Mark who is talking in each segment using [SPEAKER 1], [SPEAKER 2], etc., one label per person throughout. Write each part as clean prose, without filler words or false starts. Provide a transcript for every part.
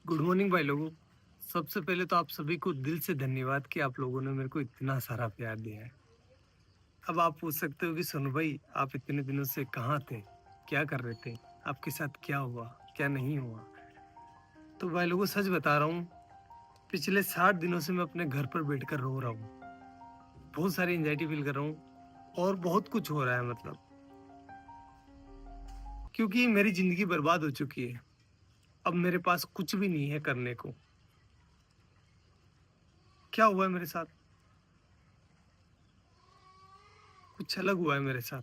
[SPEAKER 1] Good morning भाई लोगों। सबसे पहले तो आप सभी को दिल से धन्यवाद कि आप लोगों ने मेरे को इतना सारा प्यार दिया है। अब आप पूछ सकते हो कि सोनू भाई आप इतने दिनों से कहाँ थे, क्या कर रहे थे, आपके साथ क्या हुआ, क्या नहीं हुआ। तो भाई लोगों सच बता रहा हूँ, पिछले 60 दिनों से मैं अपने घर पर बैठकर रो रहा हूँ। बहुत सारी एंजाइटी फील कर रहा हूँ और बहुत कुछ हो रहा है मतलब, क्योंकि मेरी जिंदगी बर्बाद हो चुकी है। अब मेरे पास कुछ भी नहीं है करने को। क्या हुआ है मेरे साथ, कुछ अलग हुआ है मेरे साथ,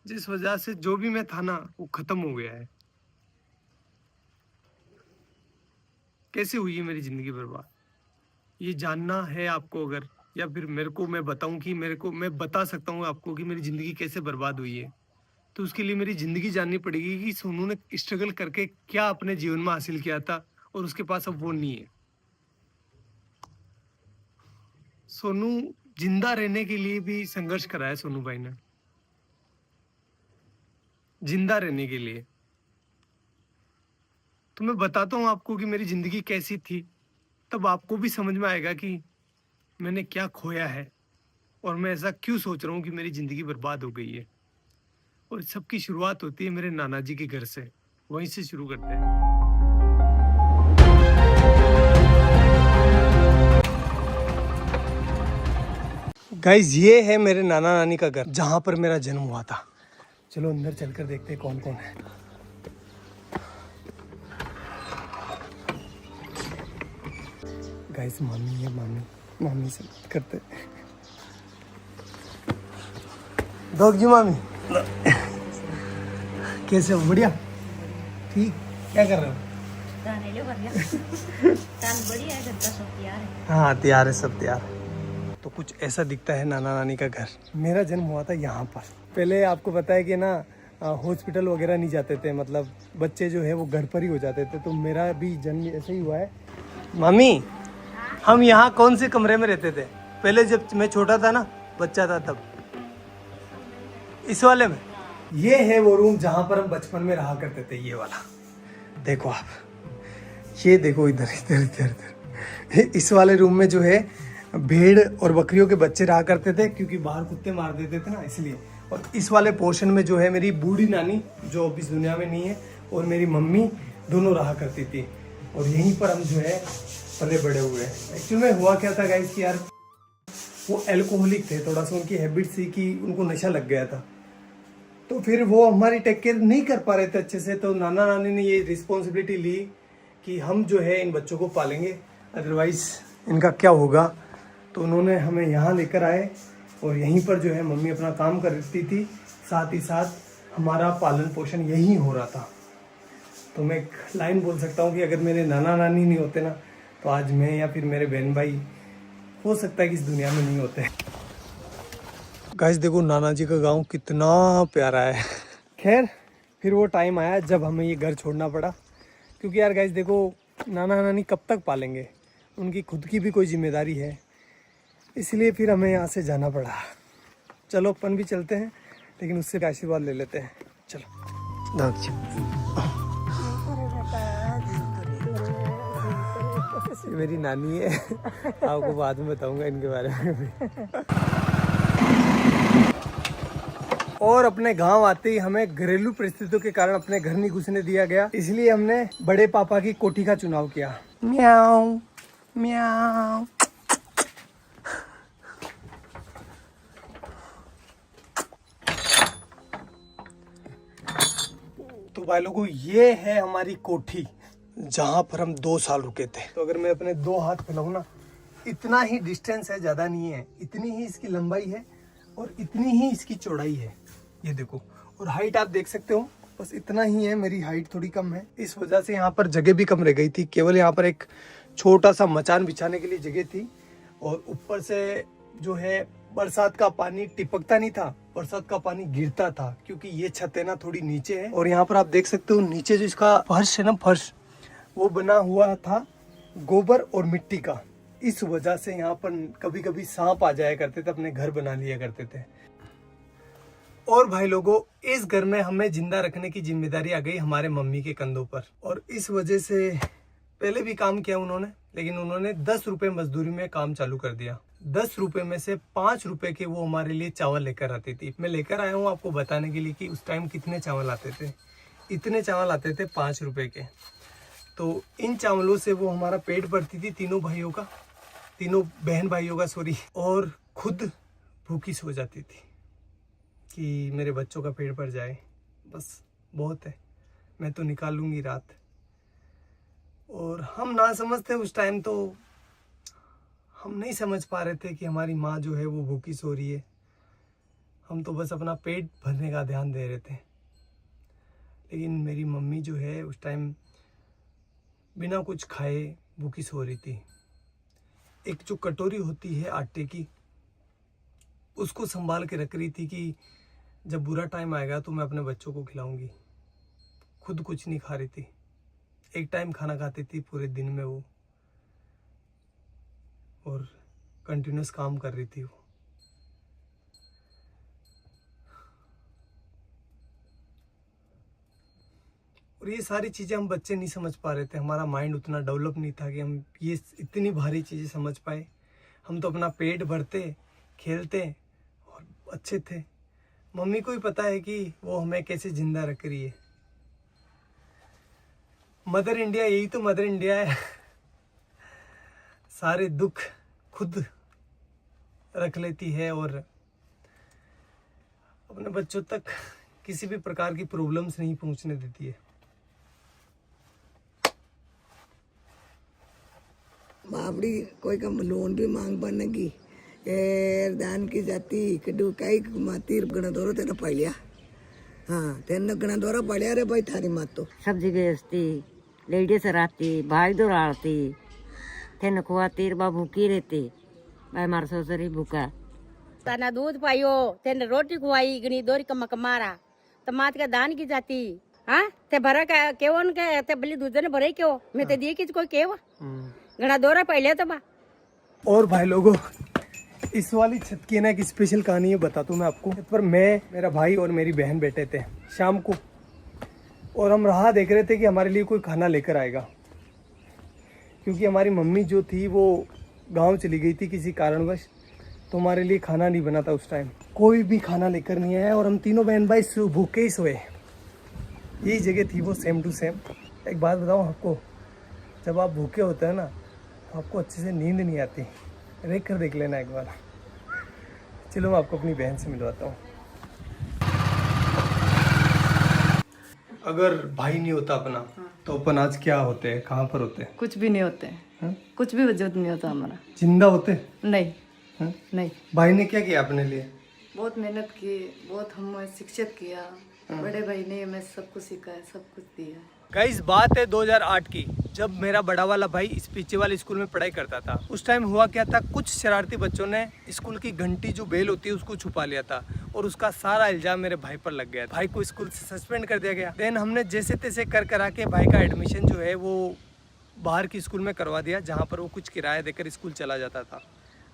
[SPEAKER 1] जिस वजह से जो भी मैं था ना वो खत्म हो गया है। कैसे हुई है मेरी जिंदगी बर्बाद, ये जानना है आपको अगर, या फिर मेरे को मैं बताऊं कि मेरे को मैं बता सकता हूँ आपको कि मेरी जिंदगी कैसे बर्बाद हुई है, तो उसके लिए मेरी जिंदगी जाननी पड़ेगी कि सोनू ने स्ट्रगल करके क्या अपने जीवन में हासिल किया था और उसके पास अब वो नहीं है। सोनू जिंदा रहने के लिए भी संघर्ष करा है सोनू भाई ने, जिंदा रहने के लिए। तो मैं बताता हूँ आपको कि मेरी जिंदगी कैसी थी, तब आपको भी समझ में आएगा कि मैंने क्या खोया है और मैं ऐसा क्यों सोच रहा हूँ कि मेरी जिंदगी बर्बाद हो गई है। और सबकी शुरुआत होती है मेरे नाना जी के घर से, वहीं से शुरू करते हैं। गाइस ये है मेरे नाना नानी का घर, जहां पर मेरा जन्म हुआ था। चलो अंदर चलकर देखते हैं कौन कौन है। गाइस मामी है, मामी से बात करते हैं। डॉग जी मामी कैसे हो? बढ़िया, ठीक। क्या कर रहे हो?
[SPEAKER 2] बढ़िया है, घर का सब तैयार है।
[SPEAKER 1] हाँ तैयार है, सब तैयार है। तो कुछ ऐसा दिखता है नाना नानी का घर। मेरा जन्म हुआ था यहाँ पर। पहले आपको पता है कि ना हॉस्पिटल वगैरह नहीं जाते थे, मतलब बच्चे जो है वो घर पर ही हो जाते थे। तो मेरा भी जन्म ऐसे ही हुआ है। मम्मी हम यहाँ कौन से कमरे में रहते थे पहले, जब मैं छोटा था ना, बच्चा था तब? इस वाले में। ये है वो रूम जहाँ पर हम बचपन में रहा करते थे, ये वाला। देखो आप, ये देखो इधर इधर इधर इधर। इस वाले रूम में जो है भेड़ और बकरियों के बच्चे रहा करते थे, क्योंकि बाहर कुत्ते मार देते थे ना, इसलिए। और इस वाले पोर्शन में जो है मेरी बूढ़ी नानी, जो अब इस दुनिया में नहीं है, और मेरी मम्मी दोनों रहा करती थी। और यहीं पर हम जो है पले बड़े हुए हैं। एक्चुअली में हुआ क्या था गाइस कि यार वो एल्कोहलिक थे, थोड़ा सा उनकी हैबिट थी कि उनको नशा लग गया था। तो फिर वो हमारी टेक केयर नहीं कर पा रहे थे अच्छे से। तो नाना नानी ने ये रिस्पॉन्सिबिलिटी ली कि हम जो है इन बच्चों को पालेंगे, अदरवाइज इनका क्या होगा। तो उन्होंने हमें यहाँ लेकर आए और यहीं पर जो है मम्मी अपना काम करती थी, साथ ही साथ हमारा पालन पोषण यहीं हो रहा था। तो मैं एक लाइन बोल सकता हूँ कि अगर मेरे नाना नानी नहीं होते ना, तो आज मैं या फिर मेरे बहन भाई हो सकता है कि इस दुनिया में नहीं होते। गाइस देखो नाना जी का गांव कितना प्यारा है। खैर फिर वो टाइम आया जब हमें ये घर छोड़ना पड़ा, क्योंकि यार गाइस देखो नाना नानी कब तक पालेंगे, उनकी खुद की भी कोई जिम्मेदारी है, इसलिए फिर हमें यहाँ से जाना पड़ा। चलो अपन भी चलते हैं, लेकिन उससे आशीर्वाद ले लेते हैं। चलो ये मेरी नानी है, आपको बाद में बताऊंगा इनके बारे में भी। और अपने गांव आते ही हमें घरेलू परिस्थितियों के कारण अपने घर नहीं घुसने दिया गया, इसलिए हमने बड़े पापा की कोठी का चुनाव किया। म्याऊ म्याऊ। तो भाई लोगों ये है हमारी कोठी, जहां पर हम 2 साल रुके थे। तो अगर मैं अपने 2 हाथ फैलाऊं ना, इतना ही डिस्टेंस है, ज्यादा नहीं है। इतनी ही इसकी लंबाई है और इतनी ही इसकी चौड़ाई है, ये देखो। और हाइट आप देख सकते हो, बस इतना ही है। मेरी हाइट थोड़ी कम है, इस वजह से यहाँ पर जगह भी कम रह गई थी। केवल यहाँ पर एक छोटा सा मचान बिछाने के लिए जगह थी। और ऊपर से जो है बरसात का पानी टिपकता नहीं था, बरसात का पानी गिरता था, क्योंकि ये छत है ना थोड़ी नीचे है। और यहाँ पर आप देख सकते हो नीचे जो इसका फर्श है ना, फर्श वो बना हुआ था गोबर और मिट्टी का। इस वजह से यहाँ पर कभी कभी सांप आ जाया करते थे, अपने घर बना लिया करते थे। और भाई लोगों इस घर में हमें जिंदा रखने की जिम्मेदारी आ गई हमारे मम्मी के कंधों पर। और इस वजह से पहले भी काम किया उन्होंने, लेकिन उन्होंने 10 रुपए मजदूरी में काम चालू कर दिया। 10 रुपए में से 5 रुपए के वो हमारे लिए चावल लेकर आती थी। मैं लेकर आया हूँ आपको बताने के लिए कि उस टाइम कितने चावल आते थे। इतने चावल आते थे 5 रुपए के। तो इन चावलों से वो हमारा पेट भरती थी, तीनों बहन भाइयों का सॉरी, और खुद भूखी सो जाती थी कि मेरे बच्चों का पेट भर जाए, बस बहुत है, मैं तो निकाल लूँगी रात। और हम ना समझते उस टाइम, तो हम नहीं समझ पा रहे थे कि हमारी माँ जो है वो भूखी सो रही है। हम तो बस अपना पेट भरने का ध्यान दे रहे थे। लेकिन मेरी मम्मी जो है उस टाइम बिना कुछ खाए भूखी सो रही थी। एक जो कटोरी होती है आटे की, उसको संभाल के रख रही थी कि जब बुरा टाइम आएगा तो मैं अपने बच्चों को खिलाऊंगी। खुद कुछ नहीं खा रही थी, एक टाइम खाना खाती थी पूरे दिन में वो, और कंटिन्यूस काम कर रही थी वो। और ये सारी चीज़ें हम बच्चे नहीं समझ पा रहे थे, हमारा माइंड उतना डेवलप नहीं था कि हम ये इतनी भारी चीज़ें समझ पाए। हम तो अपना पेट भरते, खेलते और अच्छे थे। मम्मी को ही पता है कि वो हमें कैसे जिंदा रख रही है। मदर इंडिया, यही तो मदर इंडिया है। सारे दुख खुद रख लेती है और अपने बच्चों तक किसी भी प्रकार की प्रॉब्लम्स नहीं पहुंचने देती है।
[SPEAKER 3] बाबड़ी कोई का लोन भी मांग बनेगी दान की जाती कड़ू कई माती गणा दौरा तेना पड़िया। हाँ तेना गणा दौरा पड़िया रे भाई थारी मात तो
[SPEAKER 4] सब्जी बेचती, लेडीज रहती, भाई दौड़ाती, तेन खुआती, बा भूखी रहती, भाई मार ससुरी भूखा।
[SPEAKER 2] तना दूध पाइयो, तेन रोटी खुआई, गणी दोरी कमा कमारा, तो मात का दान की जाती। हाँ ते भरा का केवन के ते बली दूध ने भरे क्यों, मैं ते दिए किस कोई केव गणा दौरा पहले तो बा।
[SPEAKER 1] और भाई लोगों, इस वाली छत की ना एक स्पेशल कहानी है, बताता हूँ मैं आपको। छत पर मैं, मेरा भाई और मेरी बहन बैठे थे शाम को, और हम राह देख रहे थे कि हमारे लिए कोई खाना लेकर आएगा, क्योंकि हमारी मम्मी जो थी वो गांव चली गई थी किसी कारणवश, तो हमारे लिए खाना नहीं बना था उस टाइम। कोई भी खाना लेकर नहीं आया और हम तीनों बहन भाई भूखे ही सोए। यही जगह थी वो, सेम टू सेम। एक बात बताऊँ आपको, जब आप भूखे होते हैं ना तो आपको अच्छे से नींद नहीं आती। देख कर देख लेना एक बार। चलो मैं आपको अपनी बहन से मिलवाता हूँ। अगर भाई नहीं होता अपना तो अपन आज क्या होते हैं, कहाँ पर होते हैं?
[SPEAKER 5] कुछ भी नहीं होते हैं, कुछ भी वजूद नहीं होता हमारा।
[SPEAKER 1] जिंदा होते?
[SPEAKER 5] नहीं
[SPEAKER 1] हाँ?
[SPEAKER 5] नहीं।
[SPEAKER 1] भाई ने क्या किया अपने लिए?
[SPEAKER 5] बहुत मेहनत की, बहुत हमें शिक्षित किया। बड़े भाई ने हमें सब कुछ सिखाया, सब कुछ दिया।
[SPEAKER 1] गाइस बात है 2008 की, जब मेरा बड़ा वाला भाई इस पीछे वाले स्कूल में पढ़ाई करता था। उस टाइम हुआ क्या था, कुछ शरारती बच्चों ने स्कूल की घंटी जो बेल होती है उसको छुपा लिया था, और उसका सारा इल्जाम मेरे भाई पर लग गया। भाई को स्कूल से सस्पेंड कर दिया गया। देन हमने जैसे तैसे कर करा के भाई का एडमिशन जो है वो बाहर की स्कूल में करवा दिया, जहाँ पर वो कुछ किराया देकर स्कूल चला जाता था।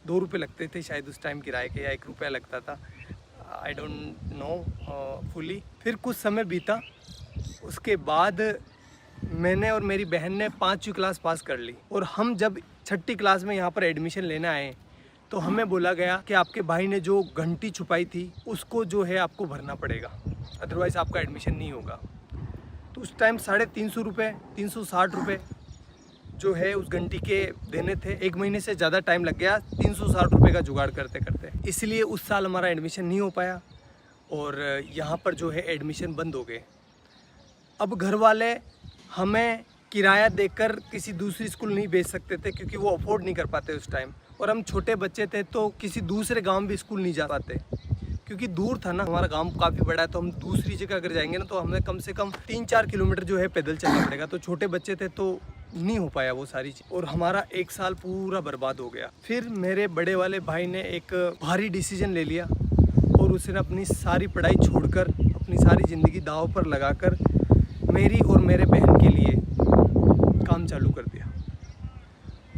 [SPEAKER 1] 2 रुपये लगते थे शायद उस टाइम किराए के, या 1 रुपया लगता था, आई डोंट नो फुली। फिर कुछ समय बीता, उसके बाद मैंने और मेरी बहन ने 5वीं क्लास पास कर ली, और हम जब 6ठी क्लास में यहाँ पर एडमिशन लेने आए तो हमें बोला गया कि आपके भाई ने जो घंटी छुपाई थी उसको जो है आपको भरना पड़ेगा, अदरवाइज़ आपका एडमिशन नहीं होगा। तो उस टाइम 350 रुपये, 360 रुपये जो है उस घंटी के देने थे। 1 महीने से ज़्यादा टाइम लग गया 360 रुपये का जुगाड़ करते करते, इसलिए उस साल हमारा एडमिशन नहीं हो पाया और यहाँ पर जो है एडमिशन बंद हो गए। अब घर वाले हमें किराया देकर किसी दूसरी स्कूल नहीं भेज सकते थे, क्योंकि वो अफोर्ड नहीं कर पाते उस टाइम, और हम छोटे बच्चे थे तो किसी दूसरे गांव भी स्कूल नहीं जा पाते, क्योंकि दूर था ना। हमारा गांव काफ़ी बड़ा है, तो हम दूसरी जगह अगर जाएंगे ना तो हमें कम से कम 3-4 किलोमीटर जो है पैदल चलना पड़ेगा। तो छोटे बच्चे थे तो नहीं हो पाया वो सारी चीज़, और हमारा 1 साल पूरा बर्बाद हो गया। फिर मेरे बड़े वाले भाई ने एक भारी डिसीजन ले लिया, और उसने अपनी सारी पढ़ाई छोड़कर, अपनी सारी ज़िंदगी दांव पर लगाकर मेरी और मेरे बहन के लिए काम चालू कर दिया।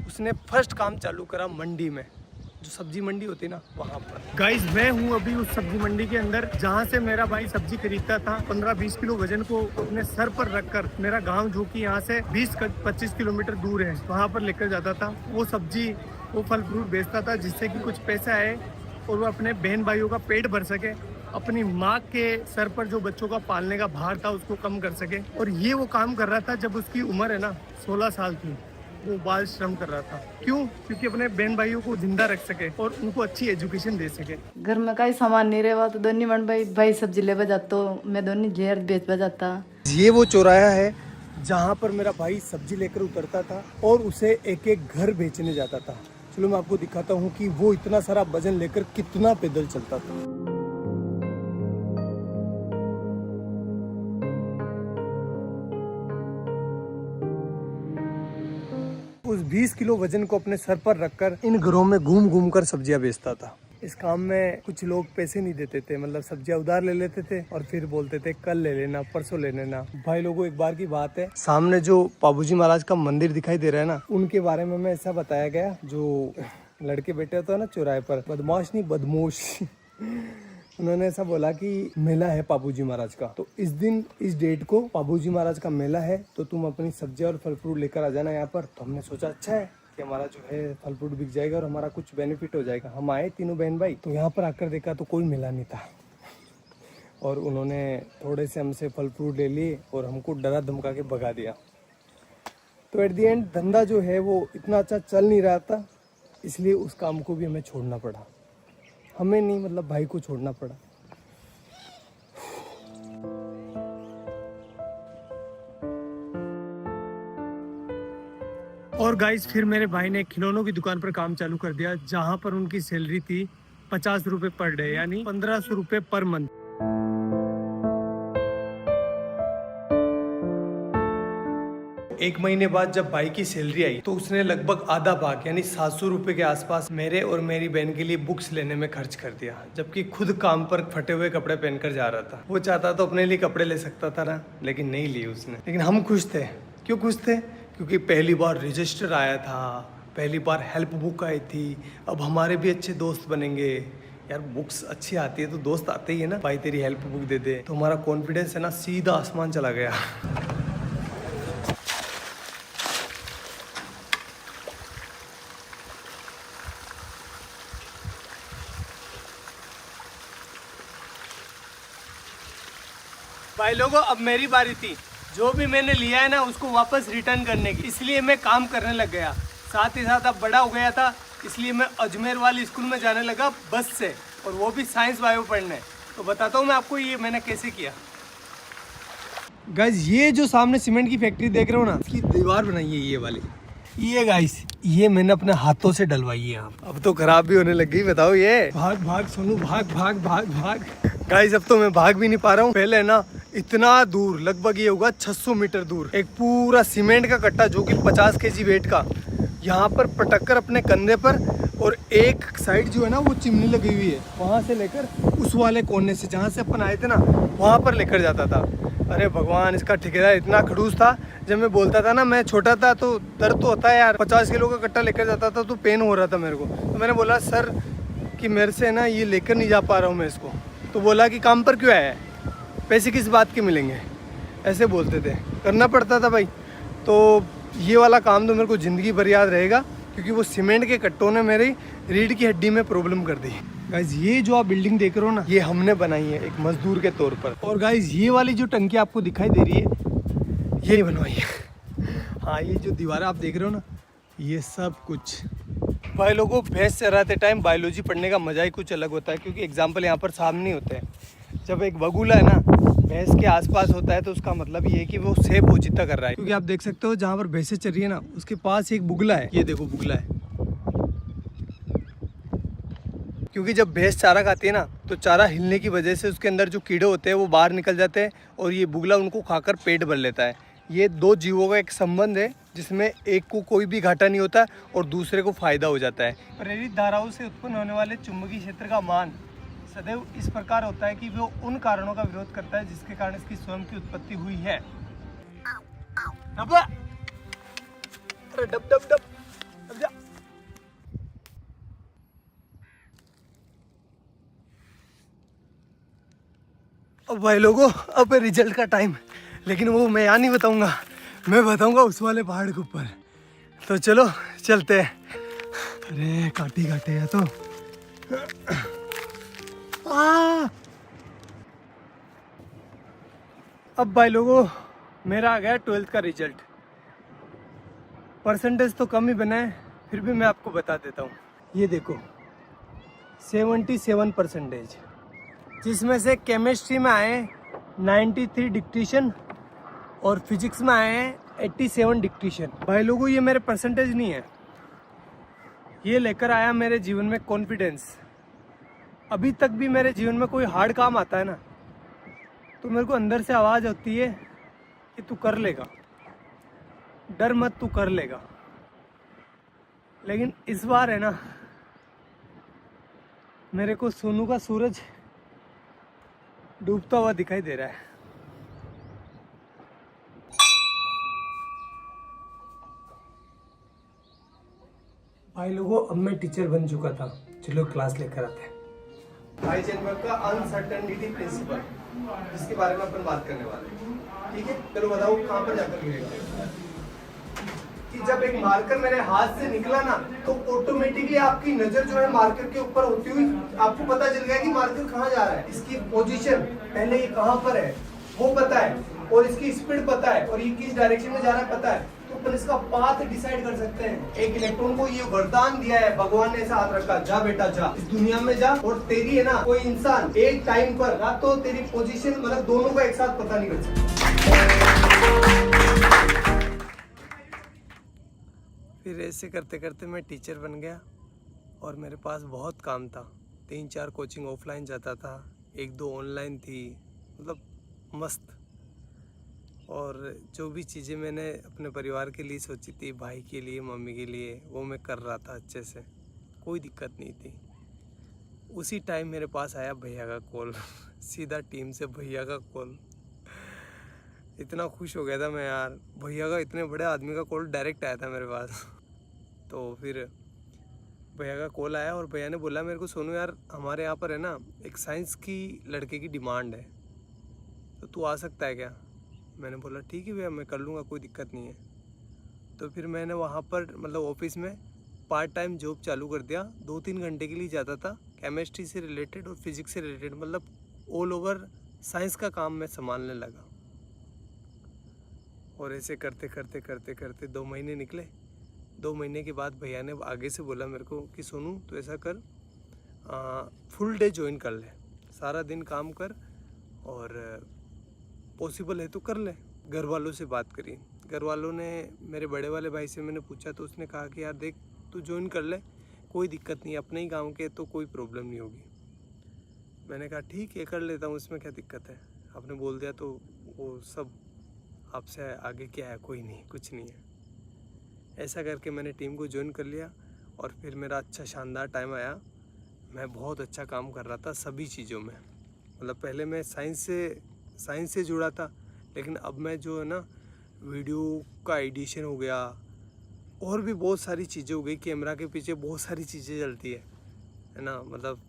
[SPEAKER 1] उसने फर्स्ट काम चालू करा मंडी में। जो सब्जी मंडी होती है ना वहाँ पर। गाइस मैं हूँ अभी उस सब्जी मंडी के अंदर जहाँ से मेरा भाई सब्जी खरीदता था। 15-20 किलो वजन को अपने सर पर रखकर मेरा गांव जो कि यहाँ से 20-25 किलोमीटर दूर है वहाँ पर लेकर जाता था। वो सब्जी वो फल फ्रूट बेचता था जिससे कि कुछ पैसा आए और वो अपने बहन भाइयों का पेट भर सके, अपनी माँ के सर पर जो बच्चों का पालने का भार था उसको कम कर सके। और ये वो काम कर रहा था जब उसकी उम्र है ना 16 साल की। वो बाल श्रम कर रहा था। क्यों? क्योंकि अपने बहन भाइयों को जिंदा रख सके और उनको अच्छी एजुकेशन दे सके।
[SPEAKER 5] घर में कई सामान नहीं रहा तो दोनों मन भाई सब्जी ले जाता, मैं दोनों जेर बेच जाता।
[SPEAKER 1] ये वो चौराहा है जहाँ पर मेरा भाई सब्जी लेकर उतरता था और उसे एक एक घर बेचने जाता था। चलो मैं आपको दिखाता हूँ कि वो इतना सारा वजन लेकर कितना पैदल चलता था। उस 20 किलो वजन को अपने सर पर रखकर इन घरों में घूम घूम कर सब्जियां बेचता था। इस काम में कुछ लोग पैसे नहीं देते थे, मतलब सब्जियां उधार ले लेते थे और फिर बोलते थे कल ले लेना, परसों ले लेना। भाई लोगों एक बार की बात है, सामने जो पाबूजी महाराज का मंदिर दिखाई दे रहा है ना, उनके बारे में ऐसा बताया गया, जो लड़के बैठे होते हैं ना चौराहे पर, बदमाश नहीं बदमोश उन्होंने ऐसा बोला कि मेला है पाबूजी महाराज का, तो इस दिन इस डेट को पाबूजी महाराज का मेला है, तो तुम अपनी सब्जियां और फल फ्रूट लेकर आ जाना यहाँ पर। तो हमने सोचा अच्छा है कि हमारा जो है फल फ्रूट बिक जाएगा और हमारा कुछ बेनिफिट हो जाएगा। हम आए तीनों बहन भाई, तो यहाँ पर आकर देखा तो कोई मेला नहीं था और उन्होंने थोड़े से हमसे फल फ्रूट ले लिए और हमको डरा धमका के भगा दिया। तो एट दी एंड धंधा जो है वो इतना अच्छा चल नहीं रहा था, इसलिए उस काम को भी हमें छोड़ना पड़ा। हमें नहीं, मतलब भाई को छोड़ना पड़ा। और गाइस फिर मेरे भाई ने खिलौनों की दुकान पर काम चालू कर दिया, जहां पर उनकी सैलरी थी 50 रुपए पर डे, यानी 1500 रुपए पर मंथ। एक महीने बाद जब भाई की सैलरी आई तो उसने लगभग आधा भाग यानी 700 रुपए के आसपास मेरे और मेरी बहन के लिए बुक्स लेने में खर्च कर दिया, जबकि खुद काम पर फटे हुए कपड़े पहनकर जा रहा था। वो चाहता तो अपने लिए कपड़े ले सकता था ना, लेकिन नहीं लिए उसने। लेकिन हम खुश थे। क्यों खुश थे? क्योंकि पहली बार रजिस्टर आया था, पहली बार हेल्प बुक आई थी, अब हमारे भी अच्छे दोस्त बनेंगे। यार बुक्स अच्छी आती है तो दोस्त आते ही है ना, भाई तेरी हेल्प बुक दे दे, तो हमारा कॉन्फिडेंस है ना सीधा आसमान चला गया। भाई लोगों अब मेरी बारी थी, जो भी मैंने लिया है ना उसको वापस रिटर्न करने की, इसलिए मैं काम करने लग गया। साथ ही साथ अब बड़ा हो गया था, इसलिए मैं अजमेर वाली स्कूल में जाने लगा बस से, और वो भी साइंस बायो पढ़ने। तो बताता हूँ मैं आपको ये मैंने कैसे किया। गाइस ये जो सामने सीमेंट की फैक्ट्री देख रहे हो ना, इसकी दीवार बनाई है ये वाली, ये गाइस ये मैंने अपने हाथों से डलवाई है। अब तो खराब भी होने लग गई, बताओ ये। भाग भाग सोनू भाग भाग भाग भाग। गाइस अब तो मैं भाग भी नहीं पा रहा हूँ। पहले ना इतना दूर, लगभग ये होगा 600 मीटर दूर, एक पूरा सीमेंट का कट्टा जो कि 50 kg वेट का, यहाँ पर पटक कर अपने कंधे पर, और एक साइड जो है ना वो चिमनी लगी हुई है, वहाँ से लेकर उस वाले कोने से जहाँ से अपन आए थे ना वहाँ पर लेकर जाता था। अरे भगवान, इसका ठेकेदार इतना खड़ूस था। जब मैं बोलता था ना, मैं छोटा था तो दर्द तो होता है यार, 50 किलो का कट्टा लेकर जाता था तो पेन हो रहा था मेरे को। तो मैंने बोला सर कि मेरे से ना ये लेकर नहीं जा पा रहा हूँ मैं इसको। तो बोला कि काम पर क्यों आया है, पैसे किस बात के मिलेंगे, ऐसे बोलते थे। करना पड़ता था भाई। तो ये वाला काम तो मेरे को ज़िंदगी भर याद रहेगा, क्योंकि वो सीमेंट के कट्टों ने मेरी रीढ़ की हड्डी में प्रॉब्लम कर दी। गाइज ये जो आप बिल्डिंग देख रहे हो ना, ये हमने बनाई है एक मजदूर के तौर पर। और गाइज ये वाली जो टंकी आपको दिखाई दे रही है, ये नहीं बनवाई है। हाँ ये जो दीवार आप देख रहे हो ना, ये सब कुछ। भाई लोगों, भैंस चराते टाइम बायोलॉजी पढ़ने का मजा ही कुछ अलग होता है, क्योंकि एग्जाम्पल यहाँ पर सामने होते हैं। जब एक बगुला है ना भैंस के आसपास होता है तो उसका मतलब ये है कि वो सेब पोजीता कर रहा है। क्योंकि आप देख सकते हो जहाँ पर भैंसें चल रही है ना, उसके पास एक बुगला है। ये देखो बुगला है। क्योंकि जब भैंस चारा खाती है ना, तो चारा हिलने की वजह से उसके अंदर जो कीड़े होते हैं वो बाहर निकल जाते हैं, और ये बुगला उनको खाकर पेट भर लेता है। ये दो जीवों का एक संबंध है, जिसमें एक को कोई भी घाटा नहीं होता और दूसरे को फायदा हो जाता है। प्रेरित धाराओं से उत्पन्न होने वाले चुंबकीय क्षेत्र का मान सदैव इस प्रकार होता है कि वो उन कारणों का विरोध करता है जिसके कारण इसकी स्वयं की उत्पत्ति हुई है। अरे डब डब डब, डब जा। अब भाई लोगों, अब रिजल्ट का टाइम, लेकिन वो मैं यहाँ नहीं बताऊंगा, मैं बताऊंगा उस वाले पहाड़ के ऊपर। तो चलो चलते हैं। अरे काटे काटे है तो अब भाई लोगों, मेरा आ गया 12th का रिजल्ट। परसेंटेज तो कम ही बना है, फिर भी मैं आपको बता देता हूँ। ये देखो 77%, जिसमें से केमिस्ट्री में आए 93 डिक्टेशन और फिजिक्स में आए हैं 87 डिक्टेशन। भाई लोगों, ये मेरे परसेंटेज नहीं है, ये लेकर आया मेरे जीवन में कॉन्फिडेंस। अभी तक भी मेरे जीवन में कोई हार्ड काम आता है ना, तो मेरे को अंदर से आवाज़ होती है कि तू कर लेगा, डर मत, तू कर लेगा। लेकिन इस बार है ना, मेरे को सोनू का सूरज डूबता हुआ दिखाई दे रहा है। भाई लोगों, अब मैं टीचर बन चुका था, चलो क्लास लेकर आते हैं। हाइजेनबर्ग का अनसर्टेनिटी प्रिंसिपल, जिसके बारे में अपन बात करने वाले हैं। ठीक है, चलो बताओ कहाँ पर जाकर गिरेगा। कि जब एक मार्कर मेरे हाथ से निकला ना, तो ऑटोमेटिकली आपकी नजर जो है मार्कर के ऊपर होती हुई आपको पता चल गया कि मार्कर कहाँ जा रहा है। इसकी पोजीशन पहले ये कहाँ पर है वो पता है, और इसकी स्पीड पता है, और ये किस डायरेक्शन में जा रहा है पता है, तो अपन इसका पाथ डिसाइड कर सकते हैं। एक इलेक्ट्रॉन को ये वरदान दिया है, भगवान ने ऐसा हाथ रखा, जा बेटा जा, इस दुनिया में जा, और तेरी है ना कोई इंसान एक टाइम पर ना तो तेरी पोजीशन मतलब दोनों का एक साथ पता नहीं कर सकता। फिर ऐसे करते करते मैं टीचर बन गया, और मेरे पास बहुत काम था। 3-4 कोचिंग ऑफलाइन जाता था, 1-2 ऑनलाइन थी, मतलब मस्त। और जो भी चीज़ें मैंने अपने परिवार के लिए सोची थी, भाई के लिए, मम्मी के लिए, वो मैं कर रहा था अच्छे से, कोई दिक्कत नहीं थी। उसी टाइम मेरे पास आया भैया का कॉल सीधा टीम से भैया का कॉल। इतना खुश हो गया था मैं यार, भैया का, इतने बड़े आदमी का कॉल डायरेक्ट आया था मेरे पास। तो फिर भैया का कॉल आया और भैया ने बोला मेरे को, सोनू यार हमारे यहाँ पर है ना एक साइंस की लड़के की डिमांड है, तो तू आ सकता है क्या। मैंने बोला ठीक है भैया, मैं कर लूँगा, कोई दिक्कत नहीं है। तो फिर मैंने वहाँ पर मतलब ऑफिस में पार्ट टाइम जॉब चालू कर दिया। 2-3 घंटे के लिए जाता था, केमिस्ट्री से रिलेटेड और फिजिक्स से रिलेटेड, मतलब ऑल ओवर साइंस का काम मैं संभालने लगा। और ऐसे करते करते करते करते 2 महीने निकले। 2 महीने के बाद भैया ने आगे से बोला मेरे को कि सोनू तो ऐसा कर, फुल डे ज्वाइन कर ले, सारा दिन काम कर, और पॉसिबल है तो कर ले। घर वालों से बात करी, घर वालों ने, मेरे बड़े वाले भाई से मैंने पूछा, तो उसने कहा कि यार देख तू ज्वाइन कर ले, कोई दिक्कत नहीं, अपने ही गांव के तो कोई प्रॉब्लम नहीं होगी। मैंने कहा ठीक है कर लेता हूँ, इसमें क्या दिक्कत है, आपने बोल दिया तो वो सब आपसे आगे क्या है, कोई नहीं, कुछ नहीं है। ऐसा करके मैंने टीम को ज्वाइन कर लिया, और फिर मेरा अच्छा शानदार टाइम आया। मैं बहुत अच्छा काम कर रहा था सभी चीज़ों में, मतलब पहले मैं साइंस से जुड़ा था, लेकिन अब मैं जो है ना वीडियो का एडिशन हो गया, और भी बहुत सारी चीज़ें हो गई। कैमरा के पीछे बहुत सारी चीज़ें चलती है ना, मतलब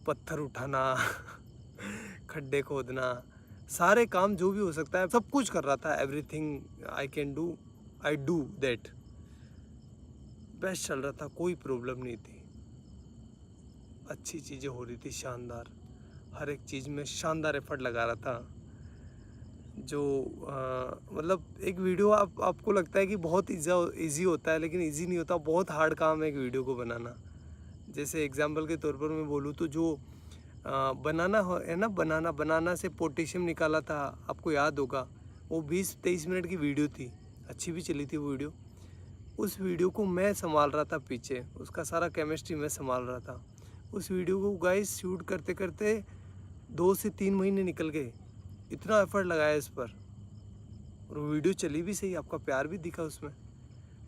[SPEAKER 1] पत्थर उठाना खड्डे खोदना, सारे काम जो भी हो सकता है सब कुछ कर रहा था। Everything I can do, I do that. Best चल रहा था, कोई प्रॉब्लम नहीं थी, अच्छी चीज़ें हो रही थी, शानदार, हर एक चीज़ में शानदार एफर्ट लगा रहा था। जो मतलब एक वीडियो आपको लगता है कि बहुत इजी होता है, लेकिन इजी नहीं होता, बहुत हार्ड काम है एक वीडियो को बनाना। जैसे एग्जांपल के तौर पर मैं बोलूँ तो जो बनाना है ना, बनाना से पोटेशियम निकाला था, आपको याद होगा, वो 20-23 मिनट की वीडियो थी, अच्छी भी चली थी वो वीडियो। उस वीडियो को मैं संभाल रहा था पीछे, उसका सारा केमिस्ट्री मैं संभाल रहा था। उस वीडियो को गाइस शूट करते करते 2 से 3 महीने निकल गए, इतना एफर्ट लगाया इस पर, और वो वीडियो चली भी सही, आपका प्यार भी दिखा उसमें।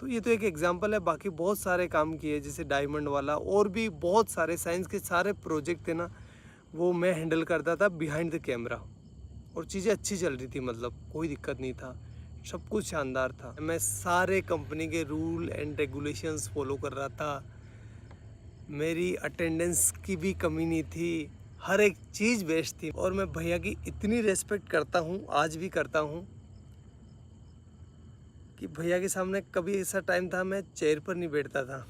[SPEAKER 1] तो ये तो एक एग्जांपल है, बाकी बहुत सारे काम किए, जैसे डायमंड वाला, और भी बहुत सारे साइंस के सारे प्रोजेक्ट थे ना, वो मैं हैंडल करता था बिहाइंड द कैमरा, और चीज़ें अच्छी चल रही थी, मतलब कोई दिक्कत नहीं था, सब कुछ शानदार था। मैं सारे कंपनी के रूल एंड रेगुलेशंस फॉलो कर रहा था, मेरी अटेंडेंस की भी कमी नहीं थी, हर एक चीज़ बेस्ट थी। और मैं भैया की इतनी रेस्पेक्ट करता हूँ, आज भी करता हूँ, कि भैया के सामने कभी ऐसा टाइम था मैं चेयर पर नहीं बैठता था।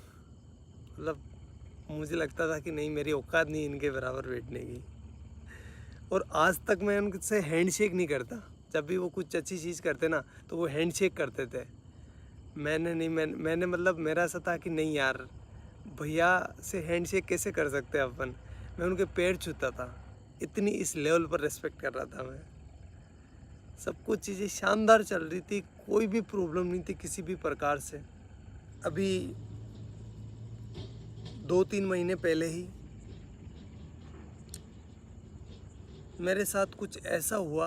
[SPEAKER 1] मतलब मुझे लगता था कि नहीं, मेरी औकात नहीं इनके बराबर बैठने की। और आज तक मैं उनसे हैंडशेक नहीं करता। जब भी वो कुछ अच्छी चीज़ करते ना तो वो हैंडशेक करते थे। मैंने मतलब मेरा ऐसा था कि नहीं यार, भैया से हैंडशेक कैसे कर सकते हैं अपन। मैं उनके पैर छूता था, इतनी इस लेवल पर रेस्पेक्ट कर रहा था मैं। सब कुछ चीज़ें शानदार चल रही थी, कोई भी प्रॉब्लम नहीं थी किसी भी प्रकार से। अभी 2-3 महीने पहले ही मेरे साथ कुछ ऐसा हुआ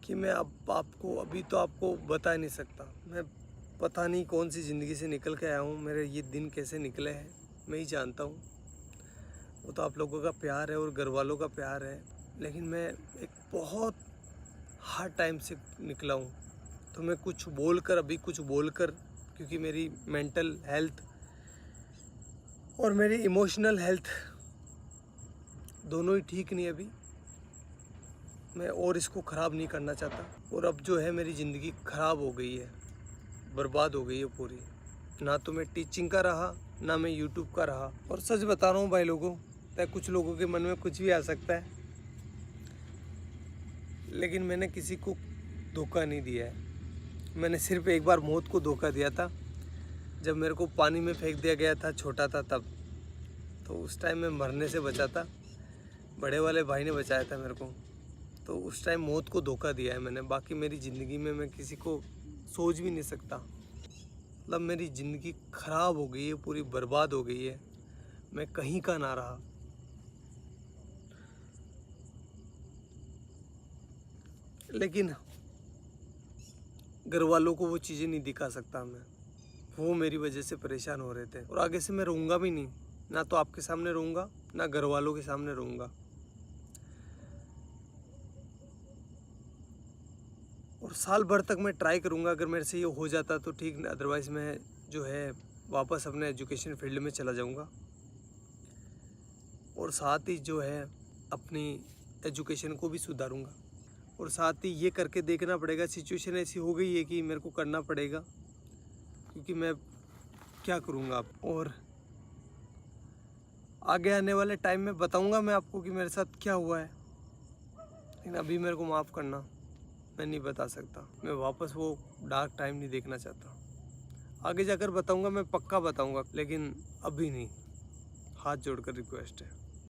[SPEAKER 1] कि मैं अब आपको बता नहीं सकता। मैं पता नहीं कौन सी ज़िंदगी से निकल के आया हूँ, मेरे ये दिन कैसे निकले हैं मैं ही जानता हूँ। वो तो आप लोगों का प्यार है और घर वालों का प्यार है, लेकिन मैं एक बहुत हार्ड टाइम से निकला हूँ। तो मैं कुछ बोलकर क्योंकि मेरी मेंटल हेल्थ और मेरी इमोशनल हेल्थ दोनों ही ठीक नहीं अभी। मैं और इसको ख़राब नहीं करना चाहता। और अब जो है मेरी ज़िंदगी ख़राब हो गई है, बर्बाद हो गई है पूरी। ना तो मैं टीचिंग का रहा, ना मैं यूट्यूब का रहा। और सच बता रहा हूँ भाई लोगों, तो कुछ लोगों के मन में कुछ भी आ सकता है, लेकिन मैंने किसी को धोखा नहीं दिया है। मैंने सिर्फ एक बार मौत को धोखा दिया था, जब मेरे को पानी में फेंक दिया गया था, छोटा था तब। तो उस टाइम मैं मरने से बचा था, बड़े वाले भाई ने बचाया था मेरे को। तो उस टाइम मौत को धोखा दिया है मैंने। बाकी मेरी ज़िंदगी में मैं किसी को सोच भी नहीं सकता। मतलब मेरी ज़िंदगी ख़राब हो गई है, पूरी बर्बाद हो गई है, मैं कहीं का ना रहा। लेकिन घर वालों को वो चीज़ें नहीं दिखा सकता मैं। वो मेरी वजह से परेशान हो रहे थे, और आगे से मैं रहूँगा भी नहीं। ना तो आपके सामने रहूँगा, ना घर वालों के सामने रहूँगा। और साल भर तक मैं ट्राई करूँगा, अगर मेरे से ये हो जाता तो ठीक, अदरवाइज़ मैं जो है वापस अपने एजुकेशन फील्ड में चला जाऊँगा। और साथ ही जो है अपनी एजुकेशन को भी सुधारूँगा। और साथ ही ये करके देखना पड़ेगा, सिचुएशन ऐसी हो गई है कि मेरे को करना पड़ेगा, क्योंकि मैं क्या करूँगा अब। और आगे आने वाले टाइम में बताऊँगा मैं आपको कि मेरे साथ क्या हुआ है, लेकिन अभी मेरे को माफ़ करना, मैं नहीं बता सकता। मैं वापस वो डार्क टाइम नहीं देखना चाहता। आगे जाकर बताऊँगा, मैं पक्का बताऊँगा, लेकिन अभी नहीं। हाथ जोड़कर रिक्वेस्ट है।